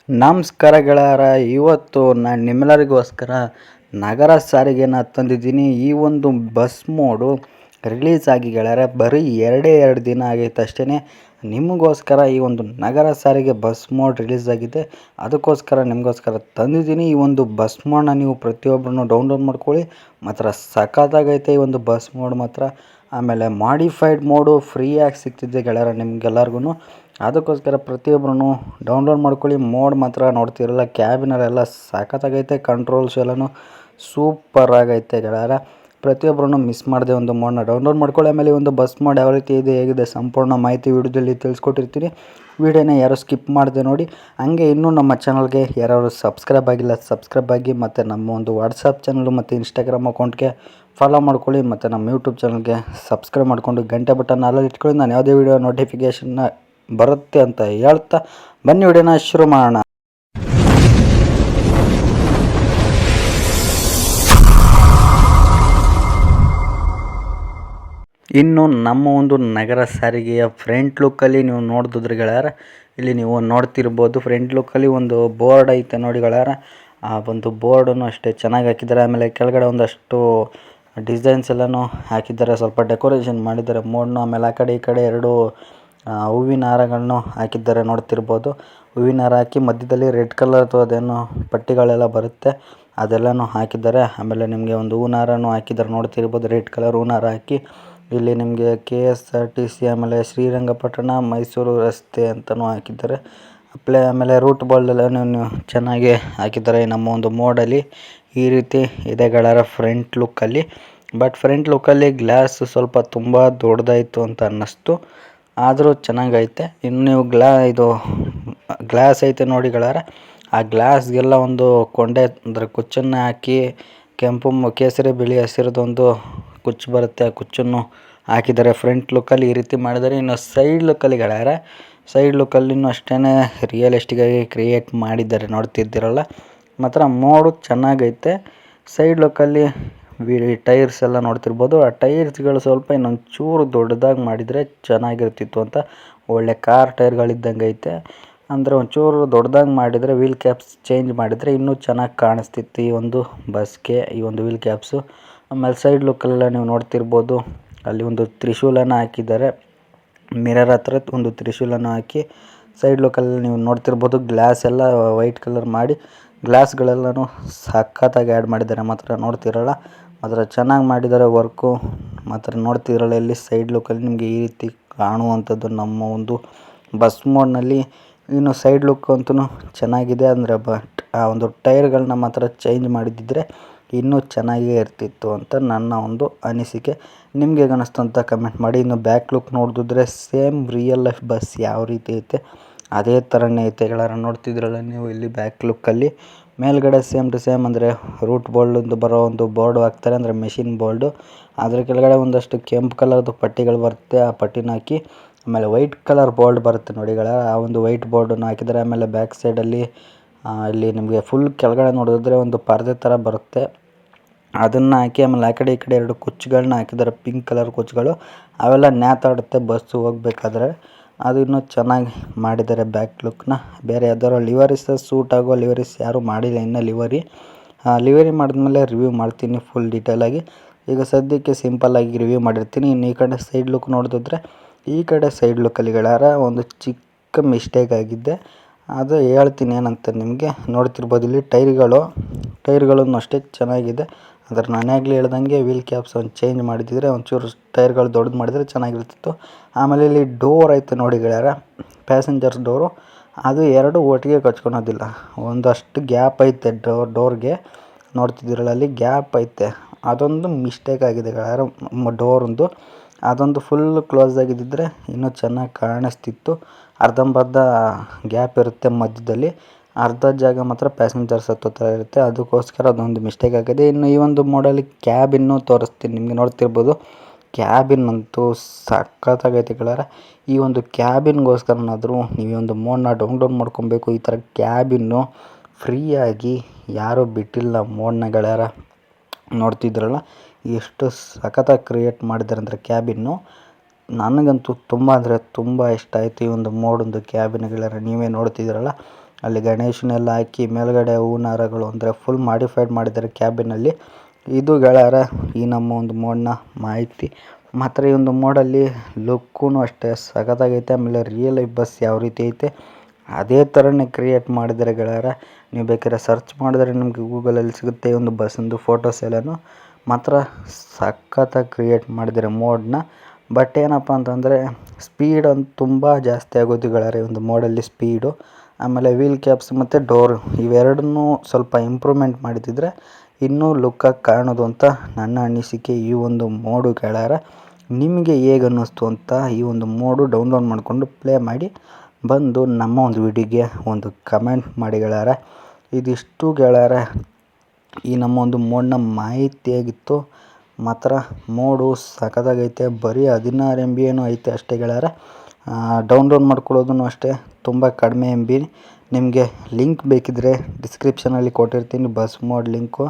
ನಮಸ್ಕಾರ ಗೆಳೆಯರ, ಇವತ್ತು ನಾನು ನಿಮ್ಮೆಲ್ಲರಿಗೋಸ್ಕರ ನಗರ ಸಾರಿಗೆನ ತಂದಿದ್ದೀನಿ. ಈ ಒಂದು ಬಸ್ ಮೋಡು ರಿಲೀಸ್ ಆಗಿ ಗೆಳೆಯರ ಬರೀ ಎರಡು ದಿನ ಆಗೈತೆ ಅಷ್ಟೇ. ನಿಮಗೋಸ್ಕರ ಈ ಒಂದು ನಗರ ಸಾರಿಗೆ ಬಸ್ ಮೋಡ್ ರಿಲೀಸ್ ಆಗಿದೆ. ಅದಕ್ಕೋಸ್ಕರ ನಿಮಗೋಸ್ಕರ ತಂದಿದ್ದೀನಿ. ಈ ಒಂದು ಬಸ್ ಮೋಡನ್ನ ನೀವು ಪ್ರತಿಯೊಬ್ಬರೂ ಡೌನ್ಲೋಡ್ ಮಾಡ್ಕೊಳ್ಳಿ. ಮಾತ್ರ ಸಖತ್ತಾಗೈತೆ ಈ ಒಂದು ಬಸ್ ಮೋಡ್ ಮಾತ್ರ. ಆಮೇಲೆ ಮಾಡಿಫೈಡ್ ಮೋಡು ಫ್ರೀಯಾಗಿ ಸಿಗ್ತಿದೆ ಗೆಳೆಯರ ನಿಮ್ಗೆಲ್ಲರಿಗೂ. ಅದಕ್ಕೋಸ್ಕರ ಪ್ರತಿಯೊಬ್ಬರೂ ಡೌನ್ಲೋಡ್ ಮಾಡ್ಕೊಳ್ಳಿ. ಮೋಡ್ ಮಾತ್ರ ನೋಡ್ತಿರಲ್ಲ, ಕ್ಯಾಬಿನಲ್ಲೆಲ್ಲ ಸಖತ್ತಾಗೈತೆ. ಕಂಟ್ರೋಲ್ಸ್ ಎಲ್ಲನೂ ಸೂಪರ್ ಆಗೈತೆ ಗೆಳೆಯರ. ಪ್ರತಿಯೊಬ್ಬರೂ ಮಿಸ್ ಮಾಡದೆ ಒಂದು ಮೋಡನ್ನ ಡೌನ್ಲೋಡ್ ಮಾಡ್ಕೊಳ್ಳಿ. ಆಮೇಲೆ ಒಂದು ಬಸ್ ಮೋಡ್ ಯಾವ ರೀತಿ ಇದೆ, ಹೇಗಿದೆ, ಸಂಪೂರ್ಣ ಮಾಹಿತಿ ವಿಡಿಯೋದಲ್ಲಿ ತಿಳಿಸ್ಕೊಟ್ಟಿರ್ತೀನಿ. ವಿಡಿಯೋನ ಯಾರು ಸ್ಕಿಪ್ ಮಾಡದೆ ನೋಡಿ. ಹಂಗೆ ಇನ್ನೂ ನಮ್ಮ ಚಾನಲ್ಗೆ ಯಾರು ಸಬ್ಸ್ಕ್ರೈಬ್ ಆಗಿಲ್ಲ ಸಬ್ಸ್ಕ್ರೈಬ್ ಆಗಿ, ಮತ್ತು ನಮ್ಮ ಒಂದು ವಾಟ್ಸಪ್ ಚಾನಲ್ ಮತ್ತು ಇನ್ಸ್ಟಾಗ್ರಾಮ್ ಅಕೌಂಟ್ಗೆ ಫಾಲೋ ಮಾಡ್ಕೊಳ್ಳಿ. ಮತ್ತು ನಮ್ಮ ಯೂಟ್ಯೂಬ್ ಚಾನಲ್ಗೆ ಸಬ್ಸ್ಕ್ರೈಬ್ ಮಾಡಿಕೊಂಡು ಗಂಟೆ ಬಟನ್ ಅಲ್ಲಲ್ಲಿ ಇಟ್ಕೊಳ್ಳಿ. ನಾನು ಯಾವುದೇ ವಿಡಿಯೋ ನೋಟಿಫಿಕೇಷನ್ನ ಬರುತ್ತೆ ಅಂತ ಹೇಳ್ತಾ ಬನ್ನಿ ವಿಡಿಯೋನ ಶುರು ಮಾಡೋಣ. ಇನ್ನು ನಮ್ಮ ಒಂದು ನಗರ ಸಾರಿಗೆಯ ಫ್ರಂಟ್ ಲುಕ್ಕಲ್ಲಿ ನೀವು ನೋಡಿದ್ರೆ ಗೆಳೆಯರ, ಇಲ್ಲಿ ನೀವು ನೋಡ್ತಿರ್ಬೋದು ಫ್ರಂಟ್ ಲುಕ್ಕಲ್ಲಿ ಒಂದು ಬೋರ್ಡ್ ಐತೆ ನೋಡಿ ಗೆಳೆಯರ. ಆ ಒಂದು ಬೋರ್ಡನ್ನು ಅಷ್ಟೇ ಚೆನ್ನಾಗಿ ಹಾಕಿದ್ದಾರೆ. ಆಮೇಲೆ ಕೆಳಗಡೆ ಒಂದಷ್ಟು ಡಿಸೈನ್ಸ್ ಎಲ್ಲನೂ ಹಾಕಿದ್ದಾರೆ, ಸ್ವಲ್ಪ ಡೆಕೋರೇಷನ್ ಮಾಡಿದ್ದಾರೆ ಮೋಡ್ನು. ಆಮೇಲೆ ಆ ಕಡೆ ಈ ಕಡೆ ಎರಡು ಹೂವಿನ ಹಾರಗಳನ್ನು ಹಾಕಿದ್ದಾರೆ ನೋಡ್ತಿರ್ಬೋದು. ಹೂವಿನ ಹಾರ ಹಾಕಿ ಮಧ್ಯದಲ್ಲಿ ರೆಡ್ ಕಲರ್ದು ಅದೇನು ಪಟ್ಟಿಗಳೆಲ್ಲ ಬರುತ್ತೆ ಅದೆಲ್ಲನೂ ಹಾಕಿದ್ದಾರೆ. ಆಮೇಲೆ ನಿಮಗೆ ಒಂದು ಹೂವಿನ ಹಾರನೂ ಹಾಕಿದ್ದಾರೆ ನೋಡ್ತಿರ್ಬೋದು, ರೆಡ್ ಕಲರ್ ಹೂವಿನ ಹಾರ ಹಾಕಿ. ಇಲ್ಲಿ ನಿಮಗೆ KSRTC ಆಮೇಲೆ ಶ್ರೀರಂಗಪಟ್ಟಣ ಮೈಸೂರು ರಸ್ತೆ ಅಂತಲೂ ಹಾಕಿದ್ದಾರೆ. ಆಮೇಲೆ ರೂಟ್ ಬೋರ್ಡ್ ಎಲ್ಲನೂ ಚೆನ್ನಾಗಿ ಹಾಕಿದ್ದಾರೆ ನಮ್ಮ ಒಂದು ಮೋಡಲ್ಲಿ. ಈ ರೀತಿ ಇದೆ ಗೆಳೆಯರ ಫ್ರಂಟ್ ಲುಕ್ಕಲ್ಲಿ. ಬಟ್ ಫ್ರಂಟ್ ಲುಕ್ಕಲ್ಲಿ ಗ್ಲಾಸ್ ಸ್ವಲ್ಪ ತುಂಬ ದೊಡ್ಡದಾಯಿತು ಅಂತ ಅನ್ನಿಸ್ತು, ಆದರೂ ಚೆನ್ನಾಗೈತೆ. ಇನ್ನು ನೀವು ಗ್ಲಾಸ್ ಐತೆ ನೋಡಿ ಗೆಳೆಯರ, ಆ ಗ್ಲಾಸ್ಗೆಲ್ಲ ಒಂದು ಕೊಂಡೆ ಅಂದರೆ ಕುಚ್ಚನ್ನು ಹಾಕಿ, ಕೆಂಪು ಕೇಸರಿ ಬಿಳಿ ಹಸಿರದೊಂದು ಕುಚ್ಚು ಬರುತ್ತೆ, ಆ ಕುಚ್ಚನ್ನು ಹಾಕಿದ್ದಾರೆ ಫ್ರಂಟ್ ಲುಕ್ಕಲ್ಲಿ. ಈ ರೀತಿ ಮಾಡಿದ್ದಾರೆ. ಇನ್ನು ಸೈಡ್ ಲುಕ್ಕಲ್ಲಿ ಗೆಳೆಯರ, ಸೈಡ್ ಲುಕ್ಕಲ್ಲಿನೂ ಅಷ್ಟೇ ರಿಯಲಿಸ್ಟಿಕ್ಕಾಗಿ ಕ್ರಿಯೇಟ್ ಮಾಡಿದ್ದಾರೆ ನೋಡ್ತಿದ್ದೀರಲ್ಲ. ಮಾತ್ರ ಮೋಡು ಚೆನ್ನಾಗೈತೆ. ಸೈಡ್ ಲುಕ್ಕಲ್ಲಿ ಟೈರ್ಸ್ ಎಲ್ಲ ನೋಡ್ತಿರ್ಬೋದು. ಆ ಟೈರ್ಸ್ಗಳು ಸ್ವಲ್ಪ ಇನ್ನೊಂದು ಚೂರು ದೊಡ್ಡದಾಗಿ ಮಾಡಿದರೆ ಚೆನ್ನಾಗಿರ್ತಿತ್ತು ಅಂತ. ಒಳ್ಳೆ ಕಾರ್ ಟೈರ್ಗಳಿದ್ದಂಗೆ ಐತೆ. ಅಂದರೆ ಒಂಚೂರು ದೊಡ್ಡದಾಗಿ ಮಾಡಿದರೆ ವೀಲ್ ಕ್ಯಾಪ್ಸ್ ಚೇಂಜ್ ಮಾಡಿದರೆ ಇನ್ನೂ ಚೆನ್ನಾಗಿ ಕಾಣಿಸ್ತಿತ್ತು ಈ ಒಂದು ಬಸ್ಗೆ, ಈ ಒಂದು ವೀಲ್ ಕ್ಯಾಪ್ಸು. ಆಮೇಲೆ ಸೈಡ್ ಲುಕ್ಕಲ್ಲೆಲ್ಲ ನೀವು ನೋಡ್ತಿರ್ಬೋದು, ಅಲ್ಲಿ ಒಂದು ತ್ರಿಶೂಲನ ಹಾಕಿದ್ದಾರೆ. ಮಿರರ್ ಹತ್ರ ಒಂದು ತ್ರಿಶೂಲನ ಹಾಕಿ ಸೈಡ್ ಲುಕ್ಕಲ್ಲಿ ನೀವು ನೋಡ್ತಿರ್ಬೋದು. ಗ್ಲಾಸ್ ಎಲ್ಲ ವೈಟ್ ಕಲರ್ ಮಾಡಿ ಗ್ಲಾಸ್ಗಳೆಲ್ಲನೂ ಸಖತ್ತಾಗಿ ಆ್ಯಡ್ ಮಾಡಿದ್ದಾರೆ ಮಾತ್ರ ನೋಡ್ತಿರಲ್ಲ. ಮಾತ್ರ ಚೆನ್ನಾಗಿ ಮಾಡಿದ್ದಾರೆ ವರ್ಕು ಮಾತ್ರ ನೋಡ್ತಿರಲ್ಲ. ಇಲ್ಲಿ ಸೈಡ್ ಲುಕ್ಕಲ್ಲಿ ನಿಮಗೆ ಈ ರೀತಿ ಕಾಣುವಂಥದ್ದು ನಮ್ಮ ಒಂದು ಬಸ್ ಮೋಡ್ನಲ್ಲಿ. ಇನ್ನು ಸೈಡ್ ಲುಕ್ ಅಂತೂ ಚೆನ್ನಾಗಿದೆ. ಅಂದರೆ ಬಟ್ ಆ ಒಂದು ಟೈರ್ಗಳನ್ನ ಮಾತ್ರ ಚೇಂಜ್ ಮಾಡಿದ್ದಿದ್ರೆ ಇನ್ನೂ ಚೆನ್ನಾಗೇ ಇರ್ತಿತ್ತು ಅಂತ ನನ್ನ ಒಂದು ಅನಿಸಿಕೆ. ನಿಮಗೆ ಅನ್ನಿಸ್ತು ಅಂತ ಕಮೆಂಟ್ ಮಾಡಿ. ಇನ್ನು ಬ್ಯಾಕ್ ಲುಕ್ ನೋಡಿದ್ರೆ ಸೇಮ್ ರಿಯಲ್ ಲೈಫ್ ಬಸ್ ಯಾವ ರೀತಿ ಐತೆ ಅದೇ ಥರನೇ ಐತೆ ಗೆಳೆಯರ. ನೋಡ್ತಿದ್ರಲ್ಲ ನೀವು ಇಲ್ಲಿ ಬ್ಯಾಕ್ ಲುಕ್ಕಲ್ಲಿ ಮೇಲ್ಗಡೆ ಸೇಮ್ ಟು ಸೇಮ್ ಅಂದರೆ ರೂಟ್ ಬೋರ್ಡಿಂದು ಬರೋ ಒಂದು ಬೋರ್ಡು ಹಾಕ್ತಾರೆ, ಅಂದರೆ ಮೆಷಿನ್ ಬೋರ್ಡು. ಅದ್ರ ಕೆಳಗಡೆ ಒಂದಷ್ಟು ಕೆಂಪು ಕಲರ್ದು ಪಟ್ಟಿಗಳು ಬರುತ್ತೆ, ಆ ಪಟ್ಟಿನ ಹಾಕಿ. ಆಮೇಲೆ ವೈಟ್ ಕಲರ್ ಬೋರ್ಡ್ ಬರುತ್ತೆ ನೋಡಿ ಗೆಳೆಯರ, ಆ ಒಂದು ವೈಟ್ ಬೋರ್ಡನ್ನು ಹಾಕಿದ್ದಾರೆ. ಆಮೇಲೆ ಬ್ಯಾಕ್ ಸೈಡಲ್ಲಿ ಇಲ್ಲಿ ನಿಮಗೆ ಫುಲ್ ಕೆಳಗಡೆ ನೋಡಿದ್ರೆ ಒಂದು ಪರದೆ ಥರ ಬರುತ್ತೆ, ಅದನ್ನು ಹಾಕಿ. ಆಮೇಲೆ ಆ ಕಡೆ ಈ ಕಡೆ ಎರಡು ಕುಚ್ಚುಗಳನ್ನ ಹಾಕಿದ್ದಾರೆ, ಪಿಂಕ್ ಕಲರ್ ಕುಚ್ಚುಗಳು. ಅವೆಲ್ಲ ನ್ಯಾತಾಡುತ್ತೆ ಬಸ್ಸು ಹೋಗ್ಬೇಕಾದ್ರೆ. ಅದು ಇನ್ನೂ ಚೆನ್ನಾಗಿ ಮಾಡಿದ್ದಾರೆ ಬ್ಯಾಕ್ ಲುಕ್ನ. ಬೇರೆ ಯಾವ್ದಾದ್ರು ಲಿವರೀಸ್ ಸೂಟ್ ಆಗೋ ಲಿವರೀಸ್ ಯಾರೂ ಮಾಡಿಲ್ಲ ಇನ್ನೂ ಲಿವರಿ ಮಾಡಿದ್ಮೇಲೆ ರಿವ್ಯೂ ಮಾಡ್ತೀನಿ ಫುಲ್ ಡೀಟೇಲಾಗಿ. ಈಗ ಸದ್ಯಕ್ಕೆ ಸಿಂಪಲ್ಲಾಗಿ ರಿವ್ಯೂ ಮಾಡಿರ್ತೀನಿ. ಇನ್ನು ಈ ಕಡೆ ಸೈಡ್ ಲುಕ್ ನೋಡಿದ್ರೆ, ಈ ಕಡೆ ಸೈಡ್ ಲುಕ್ಕಲ್ಲಿ ಗೆಳೆಯರ ಒಂದು ಚಿಕ್ಕ ಮಿಸ್ಟೇಕ್ ಆಗಿದ್ದೆ, ಅದು ಹೇಳ್ತೀನಿ ಏನಂತ ನಿಮಗೆ. ನೋಡ್ತಿರ್ಬೋದು ಇಲ್ಲಿ ಟೈರ್ಗಳನ್ನು ಅಷ್ಟೇ ಚೆನ್ನಾಗಿದೆ. ಆದರೆ ನಾನಾಗಲೇ ಹೇಳ್ದಂಗೆ ವೀಲ್ ಕ್ಯಾಪ್ಸ್ ಒಂದು ಚೇಂಜ್ ಮಾಡಿದ್ದಿದ್ರೆ, ಒಂಚೂರು ಟೈರ್ಗಳು ದೊಡ್ಡದು ಮಾಡಿದರೆ ಚೆನ್ನಾಗಿರ್ತಿತ್ತು. ಆಮೇಲೆ ಇಲ್ಲಿ ಡೋರ್ ಐತೆ ನೋಡಿ ಗೆಳೆಯರ, ಪ್ಯಾಸೆಂಜರ್ಸ್ ಡೋರು. ಅದು ಎರಡು ಒಟ್ಟಿಗೆ ಕಚ್ಕೊಳೋದಿಲ್ಲ, ಒಂದಷ್ಟು ಗ್ಯಾಪ್ ಐತೆ ಡೋರ್ಗೆ. ನೋಡ್ತಿದ್ದೀರಲ್ಲ ಅಲ್ಲಿ ಗ್ಯಾಪ್ ಐತೆ, ಅದೊಂದು ಮಿಸ್ಟೇಕ್ ಆಗಿದೆ ಗೆಳೆಯರ ಡೋರೊಂದು. ಅದೊಂದು ಫುಲ್ ಕ್ಲೋಸ್ ಆಗಿದ್ದಿದ್ರೆ ಇನ್ನೂ ಚೆನ್ನಾಗಿ ಕಾಣಿಸ್ತಿತ್ತು. ಅರ್ಧಂಬರ್ಧ ಗ್ಯಾಪ್ ಇರುತ್ತೆ ಮಧ್ಯದಲ್ಲಿ, ಅರ್ಧ ಜಾಗ ಮಾತ್ರ ಪ್ಯಾಸೆಂಜರ್ಸ್ ಹತ್ತೋ ಥರ ಇರುತ್ತೆ. ಅದಕ್ಕೋಸ್ಕರ ಅದೊಂದು ಮಿಸ್ಟೇಕ್ ಆಗಿದೆ. ಇನ್ನು ಈ ಒಂದು ಮೋಡಲ್ಲಿ ಕ್ಯಾಬಿನ್ನು ತೋರಿಸ್ತೀನಿ ನಿಮಗೆ. ನೋಡ್ತಿರ್ಬೋದು ಕ್ಯಾಬಿನ್ ಅಂತೂ ಸಖತ್ತಾಗೈತೆ ಗೆಳೆಯರ. ಈ ಒಂದು ಕ್ಯಾಬಿನ್ಗೋಸ್ಕರನಾದರೂ ನೀವು ಈ ಒಂದು ಮೋಡನ್ನ ಡೌನ್ಲೋಡ್ ಮಾಡ್ಕೊಬೇಕು. ಈ ಥರ ಕ್ಯಾಬಿನ್ನು ಫ್ರೀಯಾಗಿ ಯಾರೂ ಬಿಟ್ಟಿಲ್ಲ ಮೋಡನ್ನ ಗೆಳೆಯರ. ನೋಡ್ತಿದ್ರಲ್ಲ ಎಷ್ಟು ಸಖತ್ತಾಗಿ ಕ್ರಿಯೇಟ್ ಮಾಡಿದ್ದಾರೆ ಅಂದರೆ ಕ್ಯಾಬಿನ್ನು. ನನಗಂತೂ ತುಂಬ ಅಂದರೆ ತುಂಬ ಇಷ್ಟ ಆಯಿತು ಈ ಒಂದು ಮೋಡೊಂದು ಕ್ಯಾಬಿನ್ ಗೆಳೆಯರ. ನೀವೇ ನೋಡ್ತಿದ್ದೀರಲ್ಲ, ಅಲ್ಲಿ ಗಣೇಶನೆಲ್ಲ ಹಾಕಿ ಮೇಲ್ಗಡೆ ಹೂವಿನ ಹಾರಗಳು ಅಂದರೆ ಫುಲ್ ಮಾಡಿಫೈಡ್ ಮಾಡಿದ್ದಾರೆ ಕ್ಯಾಬಿನಲ್ಲಿ. ಇದು ಗೆಳೆಯರ ಈ ನಮ್ಮ ಒಂದು ಮೋಡ್ನ ಮಾಹಿತಿ. ಮಾತ್ರ ಈ ಒಂದು ಮೋಡಲ್ಲಿ ಲುಕ್ಕೂ ಅಷ್ಟೇ ಸಖತ್ತಾಗೈತೆ. ಆಮೇಲೆ ರಿಯಲ್ ಲೈಫ್ ಬಸ್ ಯಾವ ರೀತಿ ಐತೆ ಅದೇ ಥರನೇ ಕ್ರಿಯೇಟ್ ಮಾಡಿದ್ದಾರೆ ಗೆಳೆಯರ. ನೀವು ಬೇಕಾದ್ರೆ ಸರ್ಚ್ ಮಾಡಿದ್ರೆ ನಿಮಗೆ ಗೂಗಲಲ್ಲಿ ಸಿಗುತ್ತೆ ಈ ಒಂದು ಬಸ್ಸಂದು ಫೋಟೋಸ್ ಎಲ್ಲನೂ. ಮಾತ್ರ ಸಖತ್ತಾಗಿ ಕ್ರಿಯೇಟ್ ಮಾಡಿದ್ದಾರೆ ಮೋಡನ್ನ. ಬಟ್ ಏನಪ್ಪ ಅಂತಂದರೆ ಸ್ಪೀಡ್ ಅಂತೂ ತುಂಬ ಜಾಸ್ತಿ ಆಗೋದು ಗೆಳೆಯರ ಈ ಒಂದು ಮೋಡಲ್ಲಿ ಸ್ಪೀಡು. ಆಮೇಲೆ ವೀಲ್ ಕ್ಯಾಪ್ಸ್ ಮತ್ತು ಡೋರು ಇವೆರಡನ್ನೂ ಸ್ವಲ್ಪ ಇಂಪ್ರೂವ್ಮೆಂಟ್ ಮಾಡಿದಿದ್ರೆ ಇನ್ನೂ ಲುಕ್ಕಾಗಿ ಕಾಣೋದು ಅಂತ ನನ್ನ ಅನಿಸಿಕೆ ಈ ಒಂದು ಮೋಡು ಗೆಳೆಯರ. ನಿಮಗೆ ಹೇಗೆ ಅನ್ನಿಸ್ತು ಅಂತ ಈ ಒಂದು ಮೋಡು ಡೌನ್ಲೋಡ್ ಮಾಡಿಕೊಂಡು ಪ್ಲೇ ಮಾಡಿ ಬಂದು ನಮ್ಮ ಒಂದು ವಿಡಿಯೋಗೆ ಒಂದು ಕಮೆಂಟ್ ಮಾಡಿ ಗೆಳೆಯರ. ಇದಿಷ್ಟು ಗೆಳೆಯರ ಈ ನಮ್ಮ ಒಂದು ಮೋಡ್ನ ಮಾಹಿತಿಯಾಗಿತ್ತು. ಮಾತ್ರ ಮೋಡು ಸಖತ್ತಾಗೈತೆ. ಬರೀ 16 MB ಏನೋ ಐತೆ ಅಷ್ಟೇ ಗೆಳೆಯರ. ಡೌನ್ಲೋಡ್ ಮಾಡ್ಕೊಳ್ಳೋದನ್ನು ಅಷ್ಟೇ ತುಂಬ ಕಡಿಮೆ MB. ನಿಮಗೆ ಲಿಂಕ್ ಬೇಕಿದ್ದರೆ ಡಿಸ್ಕ್ರಿಪ್ಷನಲ್ಲಿ ಕೊಟ್ಟಿರ್ತೀನಿ ಬಸ್ ಮೋಡ್ ಲಿಂಕು.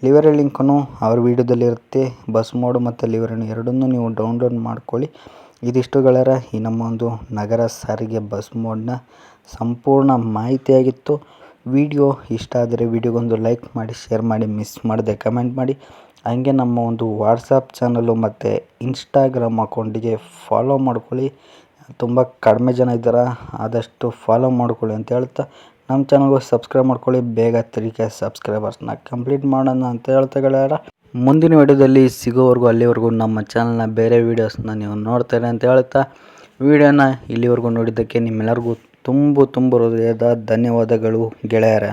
ಲಿವರಿ ಲಿಂಕನ್ನು ಅವ್ರ ವೀಡಿಯೋದಲ್ಲಿ ಇರುತ್ತೆ. ಬಸ್ ಮೋಡು ಮತ್ತು ಲಿವರಿನ ಎರಡನ್ನೂ ನೀವು ಡೌನ್ಲೋಡ್ ಮಾಡ್ಕೊಳ್ಳಿ. ಇದಿಷ್ಟು ಗೆಳೆಯರ ಈ ನಮ್ಮ ಒಂದು ನಗರ ಸಾರಿಗೆ ಬಸ್ ಮೋಡ್ನ ಸಂಪೂರ್ಣ ಮಾಹಿತಿಯಾಗಿತ್ತು. ವಿಡಿಯೋ ಇಷ್ಟ ಆದರೆ ವಿಡಿಯೋಗೊಂದು ಲೈಕ್ ಮಾಡಿ, ಶೇರ್ ಮಾಡಿ, ಮಿಸ್ ಮಾಡದೆ ಕಮೆಂಟ್ ಮಾಡಿ. ಹಾಗೆ ನಮ್ಮ ಒಂದು ವಾಟ್ಸಪ್ ಚಾನಲು ಮತ್ತು ಇನ್ಸ್ಟಾಗ್ರಾಮ್ ಅಕೌಂಟಿಗೆ ಫಾಲೋ ಮಾಡ್ಕೊಳ್ಳಿ. ತುಂಬ ಕಡಿಮೆ ಜನ ಇದ್ದಾರೆ, ಆದಷ್ಟು ಫಾಲೋ ಮಾಡ್ಕೊಳ್ಳಿ ಅಂತ ಹೇಳ್ತಾ ನಮ್ಮ ಚಾನಲ್ಗೆ ಸಬ್ಸ್ಕ್ರೈಬ್ ಮಾಡ್ಕೊಳ್ಳಿ. ಬೇಗ 3K ಸಬ್ಸ್ಕ್ರೈಬರ್ಸ್ನ ಕಂಪ್ಲೀಟ್ ಮಾಡೋಣ ಅಂತ ಹೇಳ್ತಾ ಗೆಳೆಯರ. ಮುಂದಿನ ವಿಡಿಯೋದಲ್ಲಿ ಸಿಗೋವರೆಗೂ ಅಲ್ಲಿವರೆಗೂ ನಮ್ಮ ಚಾನಲ್ನ ಬೇರೆ ವೀಡಿಯೋಸ್ನ ನೀವು ನೋಡ್ತಾರೆ ಅಂತ ಹೇಳ್ತಾ ವಿಡಿಯೋನ ಇಲ್ಲಿವರೆಗೂ ನೋಡಿದ್ದಕ್ಕೆ ನಿಮ್ಮೆಲ್ಲರಿಗೂ ತುಂಬ ಹೃದಯದ ಧನ್ಯವಾದಗಳು ಗೆಳೆಯರ.